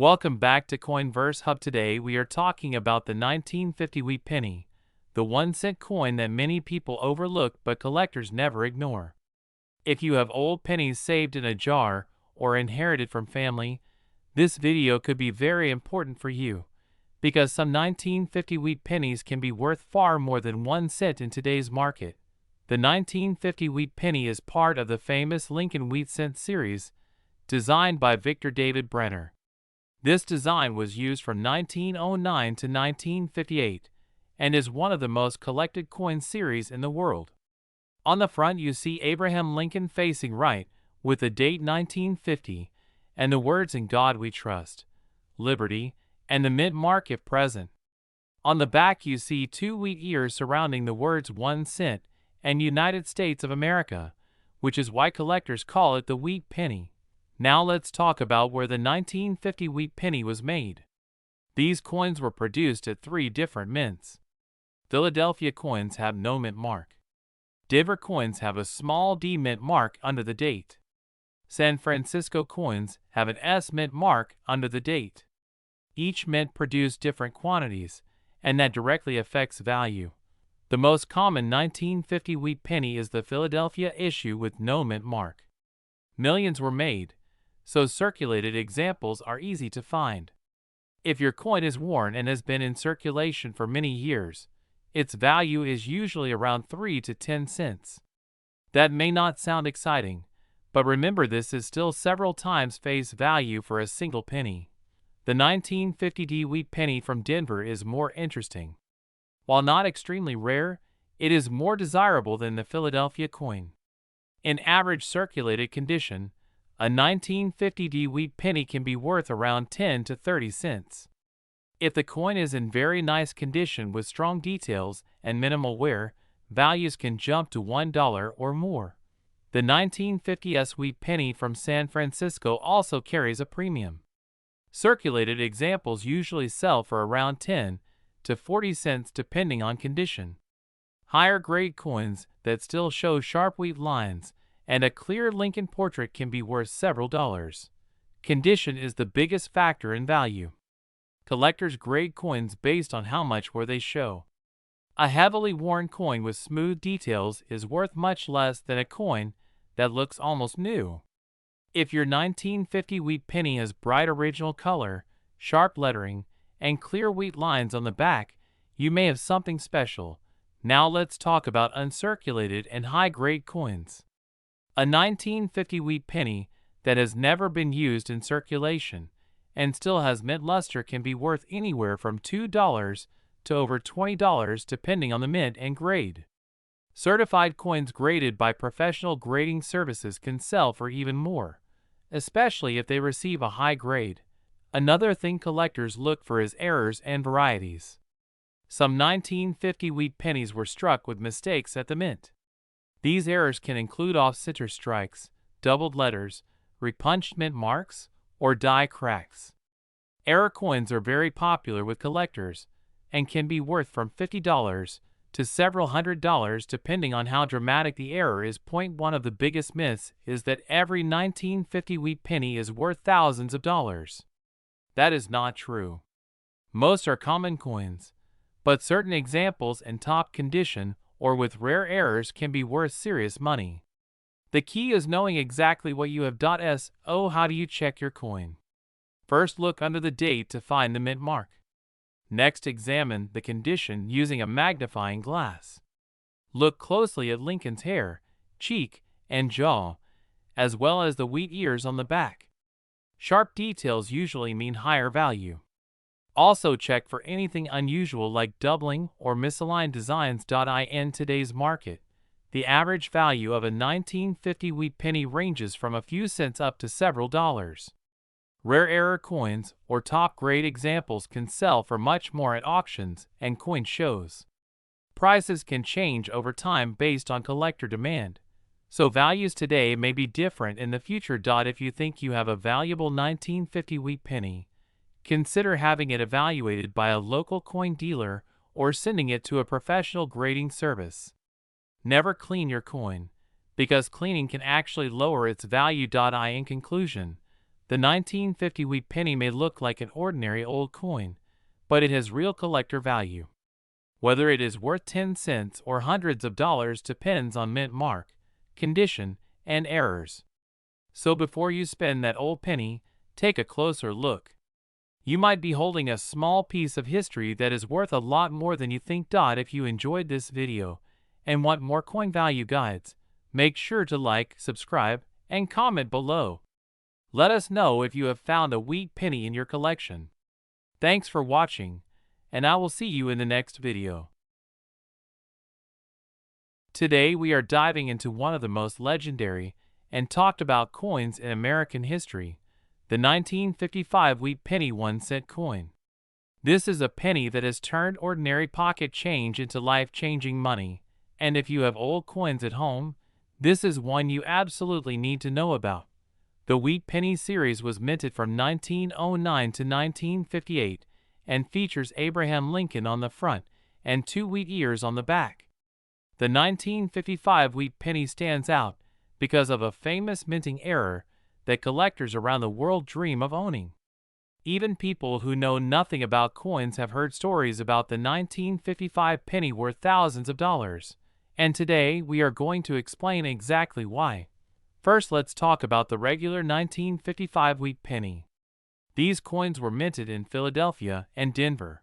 Welcome back to Coinverse Hub. Today we are talking about the 1950 wheat penny, the 1-cent coin that many people overlook but collectors never ignore. If you have old pennies saved in a jar or inherited from family, this video could be very important for you, because some 1950 wheat pennies can be worth far more than 1 cent in today's market. The 1950 wheat penny is part of the famous Lincoln Wheat Cent series, designed by Victor David Brenner. This design was used from 1909 to 1958 and is one of the most collected coin series in the world. On the front you see Abraham Lincoln facing right with the date 1950 and the words "In God We Trust," "Liberty," and the mint mark if present. On the back you see 2 wheat ears surrounding the words 1 cent and United States of America, which is why collectors call it the wheat penny. Now let's talk about where the 1950 wheat penny was made. These coins were produced at 3 different mints. Philadelphia coins have no mint mark. Denver coins have a small D mint mark under the date. San Francisco coins have an S mint mark under the date. Each mint produced different quantities, and that directly affects value. The most common 1950 wheat penny is the Philadelphia issue with no mint mark. Millions were made, so circulated examples are easy to find. If your coin is worn and has been in circulation for many years, its value is usually around 3 to 10 cents. That may not sound exciting, but remember this is still several times face value for a single penny. The 1950 D wheat penny from Denver is more interesting. While not extremely rare, it is more desirable than the Philadelphia coin. In average circulated condition, a 1950 D wheat penny can be worth around 10 to 30 cents. If the coin is in very nice condition with strong details and minimal wear, values can jump to $1 or more. The 1950 S wheat penny from San Francisco also carries a premium. Circulated examples usually sell for around 10 to 40 cents depending on condition. Higher grade coins that still show sharp wheat lines and a clear Lincoln portrait can be worth several dollars. Condition is the biggest factor in value. Collectors grade coins based on how much wear they show. A heavily worn coin with smooth details is worth much less than a coin that looks almost new. If your 1950 wheat penny has bright original color, sharp lettering, and clear wheat lines on the back, you may have something special. Now let's talk about uncirculated and high-grade coins. A 1950 wheat penny that has never been used in circulation and still has mint luster can be worth anywhere from $2 to over $20 depending on the mint and grade. Certified coins graded by professional grading services can sell for even more, especially if they receive a high grade. Another thing collectors look for is errors and varieties. Some 1950 wheat pennies were struck with mistakes at the mint. These errors can include off-center strikes, doubled letters, repunched mint marks, or die cracks. Error coins are very popular with collectors and can be worth from $50 to several $100s depending on how dramatic the error is. One of the biggest myths is that every 1950 wheat penny is worth thousands of dollars. That is not true. Most are common coins, but certain examples in top condition or with rare errors can be worth serious money. The key is knowing exactly what you have. So how do you check your coin? First, look under the date to find the mint mark. Next, examine the condition using a magnifying glass. Look closely at Lincoln's hair, cheek, and jaw, as well as the wheat ears on the back. Sharp details usually mean higher value. Also check for anything unusual like doubling or misaligned designs. In today's market, the average value of a 1950 wheat penny ranges from a few cents up to several dollars. Rare error coins or top-grade examples can sell for much more at auctions and coin shows. Prices can change over time based on collector demand, so values today may be different in the future. If you think you have a valuable 1950 wheat penny, consider having it evaluated by a local coin dealer or sending it to a professional grading service. Never clean your coin, because cleaning can actually lower its value. In conclusion, The 1950 wheat penny may look like an ordinary old coin, but it has real collector value. Whether it is worth 10 cents or hundreds of dollars depends on mint mark, condition, and errors. So before you spend that old penny, take a closer look. You might be holding a small piece of history that is worth a lot more than you think. If you enjoyed this video and want more coin value guides, make sure to like, subscribe, and comment below. Let us know if you have found a wheat penny in your collection. Thanks for watching, and I will see you in the next video. Today we are diving into one of the most legendary and talked about coins in American history, the 1955 wheat penny 1-cent coin. This is a penny that has turned ordinary pocket change into life-changing money, and if you have old coins at home, this is one you absolutely need to know about. The wheat penny series was minted from 1909 to 1958 and features Abraham Lincoln on the front and 2 wheat ears on the back. The 1955 wheat penny stands out because of a famous minting error that collectors around the world dream of owning. Even people who know nothing about coins have heard stories about the 1955 penny worth thousands of dollars, and today we are going to explain exactly why. First, let's talk about the regular 1955 wheat penny. These coins were minted in Philadelphia and Denver.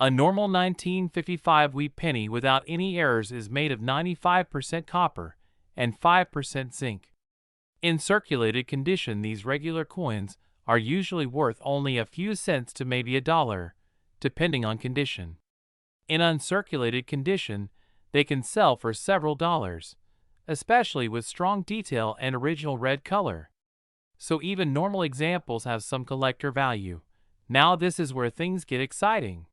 A normal 1955 wheat penny without any errors is made of 95% copper and 5% zinc. In circulated condition, these regular coins are usually worth only a few cents to maybe $1, depending on condition. In uncirculated condition, they can sell for several dollars, especially with strong detail and original red color. So even normal examples have some collector value. Now this is where things get exciting.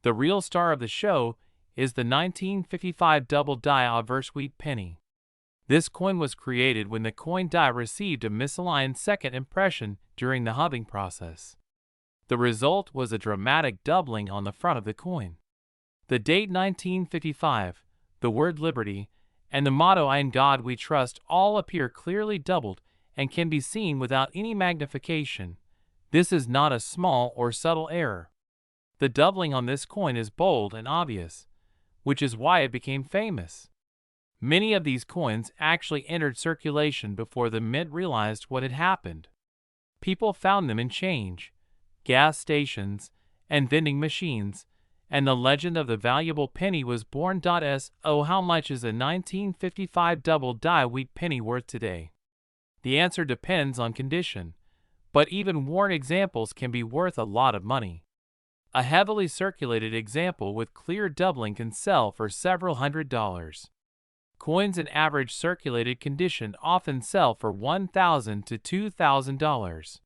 The real star of the show is the 1955 double die obverse wheat penny. This coin was created when the coin die received a misaligned second impression during the hubbing process. The result was a dramatic doubling on the front of the coin. The date 1955, the word liberty, and the motto "In God We Trust" all appear clearly doubled and can be seen without any magnification. This is not a small or subtle error. The doubling on this coin is bold and obvious, which is why it became famous. Many of these coins actually entered circulation before the mint realized what had happened. People found them in change, gas stations, and vending machines, and the legend of the valuable penny was born. So how much is a 1955 double die wheat penny worth today? The answer depends on condition, but even worn examples can be worth a lot of money. A heavily circulated example with clear doubling can sell for several $100s. Coins in average circulated condition often sell for $1,000 to $2,000.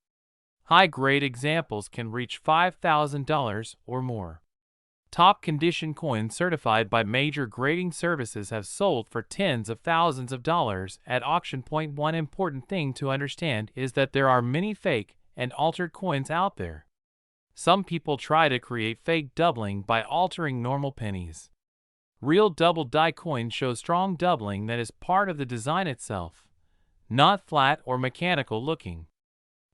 High-grade examples can reach $5,000 or more. Top condition coins certified by major grading services have sold for tens of thousands of dollars at auction. One important thing to understand is that there are many fake and altered coins out there. Some people try to create fake doubling by altering normal pennies. Real double die coins show strong doubling that is part of the design itself, not flat or mechanical looking.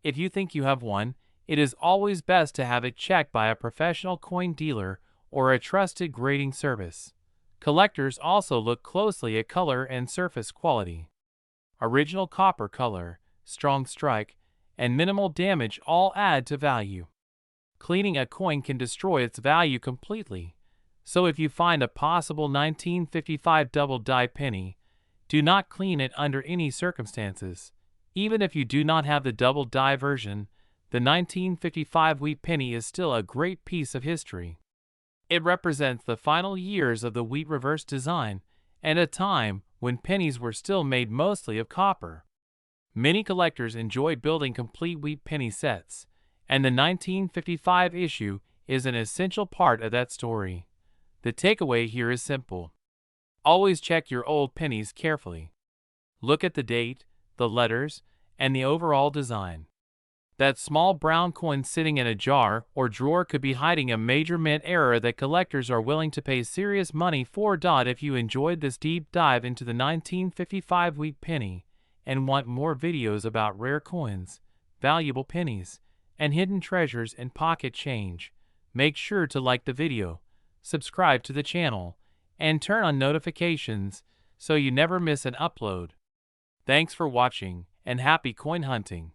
If you think you have one, it is always best to have it checked by a professional coin dealer or a trusted grading service. Collectors also look closely at color and surface quality. Original copper color, strong strike, and minimal damage all add to value. Cleaning a coin can destroy its value completely. So if you find a possible 1955 double die penny, do not clean it under any circumstances. Even if you do not have the double die version, the 1955 wheat penny is still a great piece of history. It represents the final years of the wheat reverse design and a time when pennies were still made mostly of copper. Many collectors enjoy building complete wheat penny sets, and the 1955 issue is an essential part of that story. The takeaway here is simple. Always check your old pennies carefully. Look at the date, the letters, and the overall design. That small brown coin sitting in a jar or drawer could be hiding a major mint error that collectors are willing to pay serious money for. If you enjoyed this deep dive into the 1955 wheat penny and want more videos about rare coins, valuable pennies, and hidden treasures in pocket change. Make sure to like the video, subscribe to the channel, and turn on notifications so you never miss an upload. Thanks for watching, and happy coin hunting!